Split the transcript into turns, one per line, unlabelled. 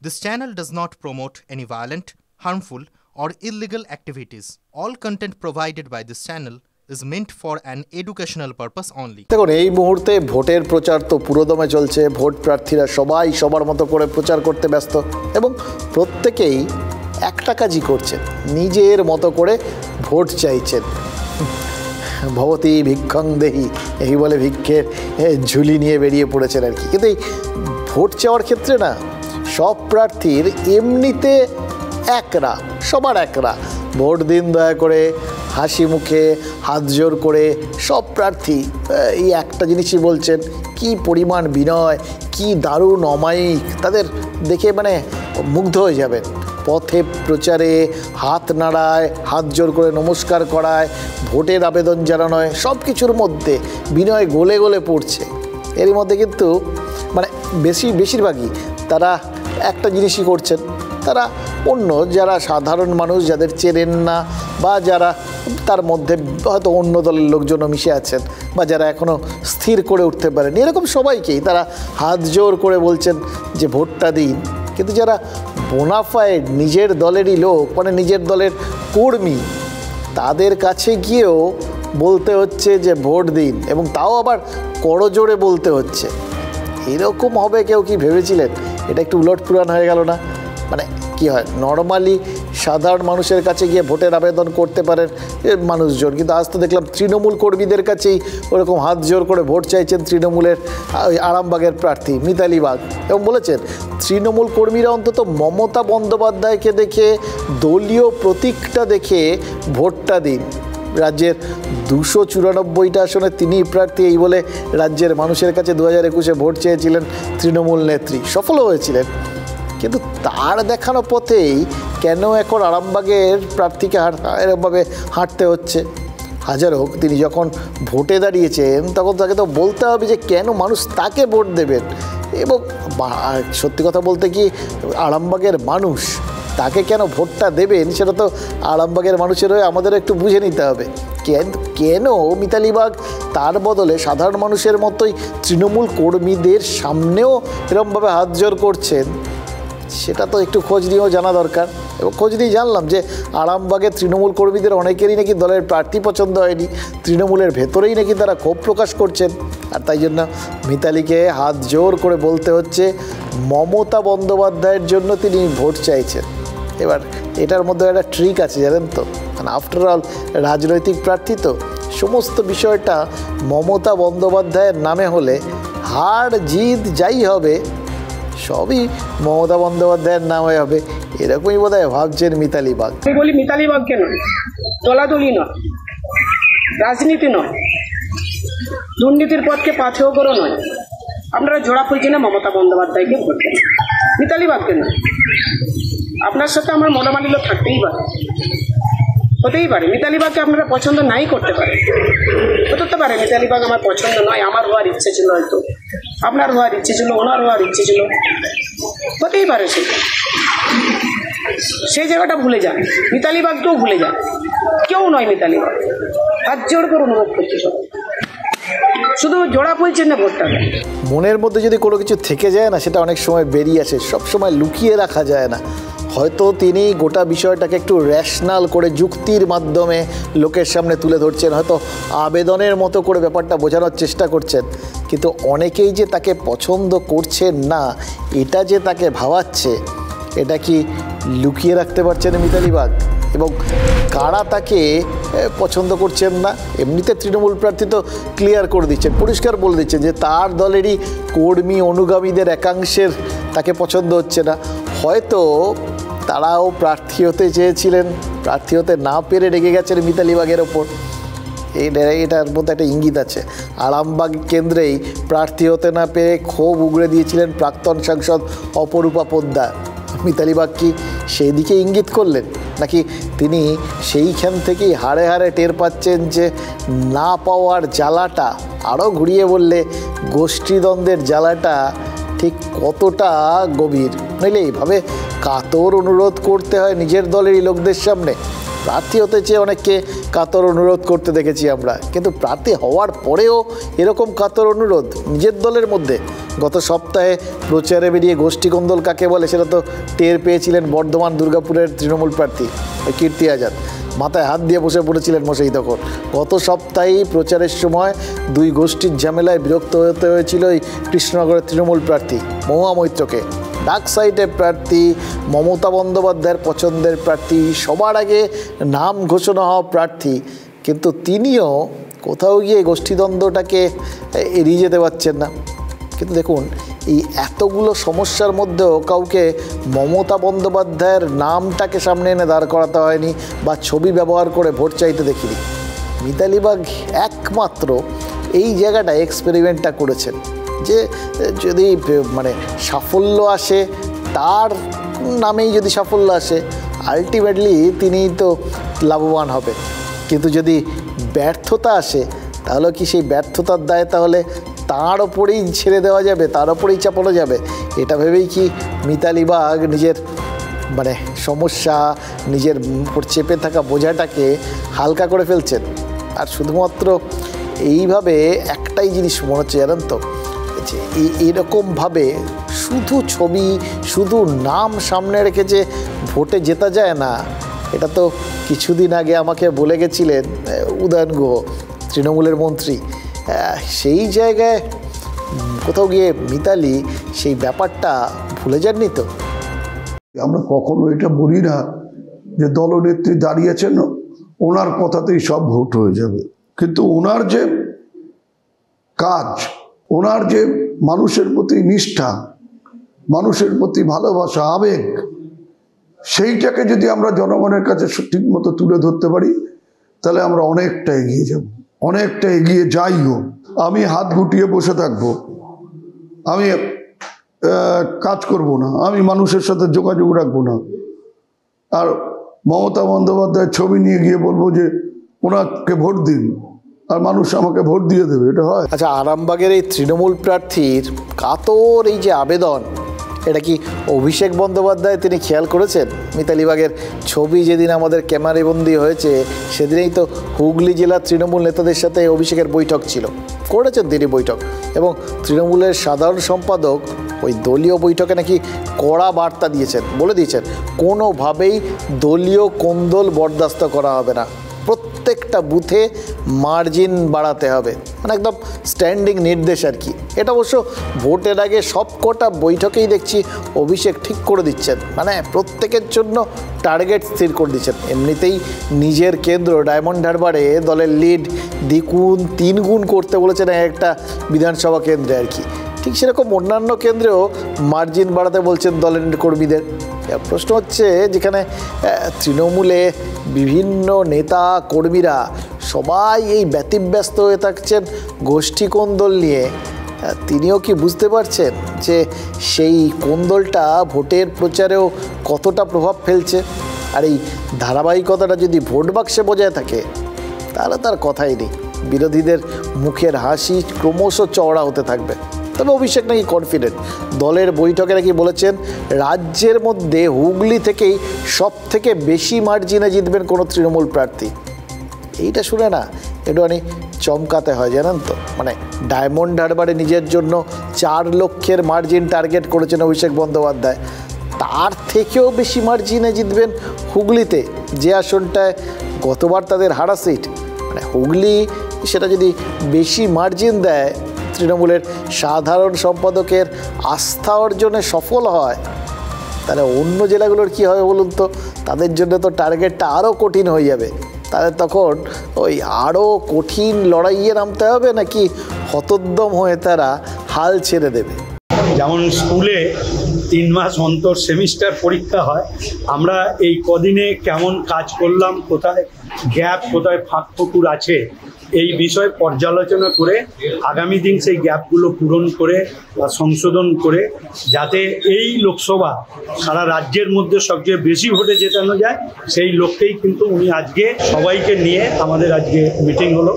This channel does not promote any violent, harmful, or illegal activities. All content provided by this channel is meant for an educational purpose only.
দেখুন, এই মুহূর্তে ভোটের প্রচার তো পুরোদমে চলছে। ভোট প্রার্থীরা সবাই সবার মতো করে প্রচার করতে ব্যস্ত এবং প্রত্যেকেই একটা কাজই করছেন, নিজের মতো করে ভোট চাইছেন। ভবতী ভিক্ষং দেহি, এই বলে ভিক্ষের ঝুলি নিয়ে বেরিয়ে পড়েছেন আর কি। কিন্তু এই ভোট চাওয়ার ক্ষেত্রে না, সব প্রার্থীর এমনিতে একরা, সবার একরা। ভোট দিন দয়া করে, হাসি মুখে, হাত জোর করে সব প্রার্থী এই একটা জিনিসই বলছেন, কি পরিমাণ বিনয়, কি দারুণ অমায়িক। তাদের দেখে মানে মুগ্ধ হয়ে যাবেন। পথে প্রচারে হাত নাড়ায়, হাত জোর করে নমস্কার করায়, ভোটের আবেদন জানানোয়, সব কিছুর মধ্যে বিনয় গলে গলে পড়ছে। এর মধ্যে কিন্তু মানে বেশিরভাগই তারা একটা জিনিসই করছেন, তারা অন্য যারা সাধারণ মানুষ যাদের চেনেন না বা যারা তার মধ্যে হয়তো অন্য দলের লোকজনও মিশে আছেন বা যারা এখনও স্থির করে উঠতে পারেন, এরকম সবাইকেই তারা হাত জোর করে বলছেন যে ভোটটা দিন। কিন্তু যারা বোনাফাইড নিজের দলেরই লোক, মানে নিজের দলের কর্মী, তাদের কাছে গিয়েও বলতে হচ্ছে যে ভোট দিন, এবং তাও আবার করজোড়ে বলতে হচ্ছে। এরকম হবে কেউ কি ভেবেছিলেন? এটা একটু উলটপুরাণ হয়ে গেল না? মানে কি হয়, নর্মালি সাধারণ মানুষের কাছে গিয়ে ভোটের আবেদন করতে পারেন মানুষজন, কিন্তু আজ তো দেখলাম তৃণমূল কর্মীদের কাছেই ওরকম হাত জোর করে ভোট চাইছেন তৃণমূলের আরামবাগের প্রার্থী মিতালি বাগ, এবং বলেছেন তৃণমূল কর্মীরা অন্তত মমতা বন্দ্যোপাধ্যায়কে দেখে, দলীয় প্রতীকটা দেখে ভোটটা দিন। রাজ্যের 294টা আসনে তিনি প্রার্থী, এই বলে রাজ্যের মানুষের কাছে 2021-এ ভোট চেয়েছিলেন তৃণমূল নেত্রী, সফলও হয়েছিলেন। কিন্তু তার দেখানো পথেই কেন এখন আরামবাগের প্রার্থীকে এরকমভাবে হাঁটতে হচ্ছে? হাজার হোক, তিনি যখন ভোটে দাঁড়িয়েছেন তখন তাকে তো বলতে হবে যে কেন মানুষ তাকে ভোট দেবেন। এবং সত্যি কথা বলতে কি, আরামবাগের মানুষ তাকে কেন ভোটটা দেবেন সেটা তো আরামবাগের মানুষের হয়ে আমাদের একটু বুঝে নিতে হবে। কেন মিতালি বাগ তার বদলে সাধারণ মানুষের মতোই তৃণমূল কর্মীদের সামনেও এরকমভাবে হাত জোর করছেন, সেটা তো একটু খোঁজ নিয়েও জানা দরকার। এবং খোঁজ নিয়ে জানলাম যে আরামবাগের তৃণমূল কর্মীদের অনেকেরই নাকি দলের প্রার্থী পছন্দ হয়নি, তৃণমূলের ভেতরেই নাকি তারা ক্ষোভ প্রকাশ করছেন। আর তাই জন্য মিতালিকে হাত জোর করে বলতে হচ্ছে মমতা বন্দ্যোপাধ্যায়ের জন্য তিনি ভোট চাইছেন। এবার এটার মধ্যে একটা ট্রিক আছে, জানেন তো, মানে আফটার অল রাজনৈতিক প্রার্থী তো, সমস্ত বিষয়টা মমতা বন্দ্যোপাধ্যায়ের নামে হলে হার জিত যাই হবে সবই মমতা বন্দ্যোপাধ্যায়ের নামে হবে, এরকমই বোধহয় ভাবছেন মিতালি বাগ।
আমি বলি মিতালি বাগকে নয়, দলাদলি নয়, রাজনীতি নয়, দুর্নীতির পথকে পাথেয় করো নয়, আপনারা জোড়া খুলছেন না মমতা বন্দ্যোপাধ্যায়কে ভোট দেন, মিতালি বাগকে নয়। আপনার সাথে আমার মনোমালিন্য থাকতেই পারে, হতেই পারে মিতালি বাগকে আপনারা পছন্দ নাই করতে পারে, হতে পারে মিতালি বাগ আমার পছন্দ নয়, আমার হওয়ার ইচ্ছে ছিল, হয়তো আপনার হওয়ার ইচ্ছে ছিল, ওনার হওয়ার ইচ্ছে ছিল, হতেই পারে। সেই জায়গাটা ভুলে যান, মিতালি বাগকেও ভুলে যান, কেউ নয় মিতালি বাগ। হাত জোর করে অনুরোধ করতে হবে, শুধু জোড়া বলছেন না ভোটটা।
মনের মধ্যে যদি কোনো কিছু থেকে যায় না, সেটা অনেক সময় বেরিয়ে আসে, সব সময় লুকিয়ে রাখা যায় না। হয়তো তিনি গোটা বিষয়টাকে একটু র্যাশনাল করে যুক্তির মাধ্যমে লোকের সামনে তুলে ধরছেন, হয়তো আবেদনের মতো করে ব্যাপারটা বোঝানোর চেষ্টা করছেন, কিন্তু অনেকেই যে তাকে পছন্দ করছেন না, এটা যে তাকে ভাবাচ্ছে, এটা কি লুকিয়ে রাখতে পারছেন মিতালি বাগ? এবং কারা তাকে পছন্দ করছেন না, এমনিতে তৃণমূল প্রার্থী তো ক্লিয়ার করে দিচ্ছেন, পরিষ্কার বলে দিচ্ছেন যে তার দলেরই কর্মী অনুগামীদের একাংশের তাকে পছন্দ হচ্ছে না। হয়তো তারাও প্রার্থী হতে চেয়েছিলেন, প্রার্থী হতে না পেরে রেগে গেছেন মিতালি বাগের ওপর। এটার মধ্যে একটা ইঙ্গিত আছে। আরামবাগ কেন্দ্রেই প্রার্থী হতে না পেরে ক্ষোভ উগড়ে দিয়েছিলেন প্রাক্তন সাংসদ অপরূপা পোদ্দার। মিতালি বাগ কি সেই দিকে ইঙ্গিত করলেন, নাকি তিনি সেইখান থেকেই হাড়ে হাড়ে টের পাচ্ছেন যে না পাওয়ার জ্বালাটা, আরও ঘুরিয়ে বললে গোষ্ঠীদ্বন্দ্বের জ্বালাটা ঠিক কতটা গভীর? নইলে এইভাবে কাতর অনুরোধ করতে হয় নিজের দলেরই লোকদের সামনে? প্রার্থী হতে চেয়ে অনেককে কাতর অনুরোধ করতে দেখেছি আমরা, কিন্তু প্রার্থী হওয়ার পরেও এরকম কাতর অনুরোধ নিজের দলের মধ্যে। গত সপ্তাহে প্রচারে বেরিয়ে গোষ্ঠীকন্দল কাকে বলে সেটা তো টের পেয়েছিলেন বর্ধমান দুর্গাপুরের তৃণমূল প্রার্থী কীর্তি আজাদ। মাথায় হাত দিয়ে বসে পড়েছিলেন মশাই তখন। গত সপ্তাহেই প্রচারের সময় দুই গোষ্ঠীর ঝামেলায় বিরক্ত হতে হয়েছিল এই কৃষ্ণনগরের তৃণমূল প্রার্থী মহুয়া মৈত্রকে। ডাক সাইডের প্রার্থী, মমতা বন্দ্যোপাধ্যায়ের পছন্দের প্রার্থী, সবার আগে নাম ঘোষণা হওয়া প্রার্থী, কিন্তু তিনিও কোথাও গিয়ে গোষ্ঠীদ্বন্দ্বটাকে এড়িয়ে যেতে পারছেন না। কিন্তু দেখুন, এই এতগুলো সমস্যার মধ্যেও কাউকে মমতা বন্দ্যোপাধ্যায়ের নামটাকে সামনে এনে দাঁড় করাতে হয়নি বা ছবি ব্যবহার করে ভোট চাইতে দেখিনি। মিতালি বাগ একমাত্র এই জায়গাটায় এক্সপেরিমেন্টটা করেছেন যে যদি মানে সাফল্য আসে, তার নামেই যদি সাফল্য আসে, আলটিমেটলি তিনিই তো লাভবান হবে। কিন্তু যদি ব্যর্থতা আসে, তাহলে কি সেই ব্যর্থতার দায় তাহলে তার ওপরেই ছেড়ে দেওয়া যাবে, তার ওপরেই চাপানো যাবে? এটা ভেবেই কি মিতালি বাগ নিজের মানে সমস্যা, নিজের উপর চেপে থাকা বোঝাটাকে হালকা করে ফেলছেন? আর শুধুমাত্র এইভাবে একটাই জিনিস মনে হচ্ছে, জানেন তো, যে এরকমভাবে শুধু ছবি, শুধু নাম সামনে রেখে যে ভোটে জেতা যায় না, এটা তো কিছুদিন আগে আমাকে বলে গেছিলেন উদয়ন গুহ, তৃণমূলের মন্ত্রী। সেই জায়গায় কোথাও গিয়ে মিতালি সেই ব্যাপারটা ভুলে যাননি তো?
আমরা কখনো এটা বলি না যে দলনেত্রী দাঁড়িয়েছেন ওনার কথাতেই সব ভোট হয়ে যাবে, কিন্তু ওনার যে কাজ, ওনার যে মানুষের প্রতি নিষ্ঠা, মানুষের প্রতি ভালোবাসা, আবেগ, সেইটাকে যদি আমরা জনগণের কাছে ঠিক মতো তুলে ধরতে পারি, তাহলে আমরা অনেকটা এগিয়ে যাব, অনেকটা এগিয়ে যাইও। আমি হাত গুটিয়ে বসে থাকবো, আমি কাজ করব না, আমি মানুষের সাথে যোগাযোগ রাখবো না, আর মমতা বন্দ্যোপাধ্যায়ের ছবি নিয়ে গিয়ে বলবো যে ওনাকে ভোট দিন আর মানুষ আমাকে ভোট দিয়ে দেবে, এটা হয়?
আচ্ছা, আরামবাগের এই তৃণমূল প্রার্থীর কাতর এই যে আবেদন, এটা কি অভিষেক বন্দ্যোপাধ্যায় তিনি খেয়াল করেছেন? মিতালি বাগের ছবি যেদিন আমাদের ক্যামেরাবন্দি হয়েছে, সেদিনেই তো হুগলি জেলার তৃণমূল নেতাদের সাথে অভিষেকের বৈঠক ছিল, করেছেন তিনি বৈঠক, এবং তৃণমূলের সাধারণ সম্পাদক ওই দলীয় বৈঠকে নাকি কড়া বার্তা দিয়েছেন, বলে দিয়েছেন কোনোভাবেই দলীয় কোন্দল বরদাস্ত করা হবে না, প্রত্যেকটা বুথে মার্জিন বাড়াতে হবে, মানে একদম স্ট্যান্ডিং নির্দেশ আর কি। এটা অবশ্য ভোটের আগে সব কটা বৈঠকেই দেখছি অভিষেক ঠিক করে দিচ্ছেন, মানে প্রত্যেকের জন্য টার্গেট স্থির করে দিচ্ছেন। এমনিতেই নিজের কেন্দ্র ডায়মন্ড হারবারে দলের লিড দ্বিগুণ 3 গুণ করতে বলেছেন একটা বিধানসভা কেন্দ্রে আর কি। ঠিক সেরকম অন্যান্য কেন্দ্রেও মার্জিন বাড়াতে বলছেন দলের কর্মীদের। প্রশ্ন হচ্ছে, যেখানে তৃণমূলে বিভিন্ন নেতা কর্মীরা সবাই এই ব্যতিব্যস্ত হয়ে থাকছেন গোষ্ঠী কোন্দল নিয়ে, তিনিও কি বুঝতে পারছেন যে সেই কোন্দলটা ভোটের প্রচারেও কতটা প্রভাব ফেলছে? আর এই ধারাবাহিকতাটা যদি ভোট বাক্সে বজায় থাকে, তাহলে তার কথাই নেই, বিরোধীদের মুখের হাসি ক্রমশ চওড়া হতে থাকবে। তবে অভিষেক নাকি কনফিডেন্ট, দলের বৈঠকে নাকি বলেছেন রাজ্যের মধ্যে হুগলি থেকেই সব থেকে বেশি মার্জিনে জিতবেন কোনো তৃণমূল প্রার্থী। এইটা শুনে না একটুখানি চমকাতে হয়, জানেন তো। মানে ডায়মন্ড হারবারে নিজের জন্য 4 লক্ষের মার্জিন টার্গেট করেছেন অভিষেক বন্দ্যোপাধ্যায়, তার থেকেও বেশি মার্জিনে জিতবেন হুগলিতে, যে আসনটায় গতবার তাদের হারা সিট। মানে হুগলি সেটা যদি বেশি মার্জিন দেয়, তৃণমূলের সাধারণ সম্পাদকের আস্থা অর্জনে সফল হয়, তাহলে অন্য জেলাগুলোর কি হবে বলুন তো? তাদের জন্য তো টার্গেটটা আরও কঠিন হয়ে যাবে। তাহলে তখন ওই আরও কঠিন লড়াইয়ে নামতে হবে, নাকি হতোদ্যম হয়ে তারা হাল ছেড়ে দেবে?
যেমন স্কুলে 3 মাস অন্তর সেমিস্টার পরীক্ষা হয়, আমরা এই কদিনে কেমন কাজ করলাম, কোথায় গ্যাপ, কোথায় ফাঁক ফোকর আছে, এই বিষয়ে পর্যালোচনা করে আগামী দিন সেই গ্যাপগুলো পূরণ করে বা সংশোধন করে যাতে এই লোকসভা সারা রাজ্যের মধ্যে সবচেয়ে বেশি ভোটে জেতানো যায়, সেই লক্ষ্যেই কিন্তু উনি আজকে সবাইকে নিয়ে আমাদের আজকে মিটিং হলো।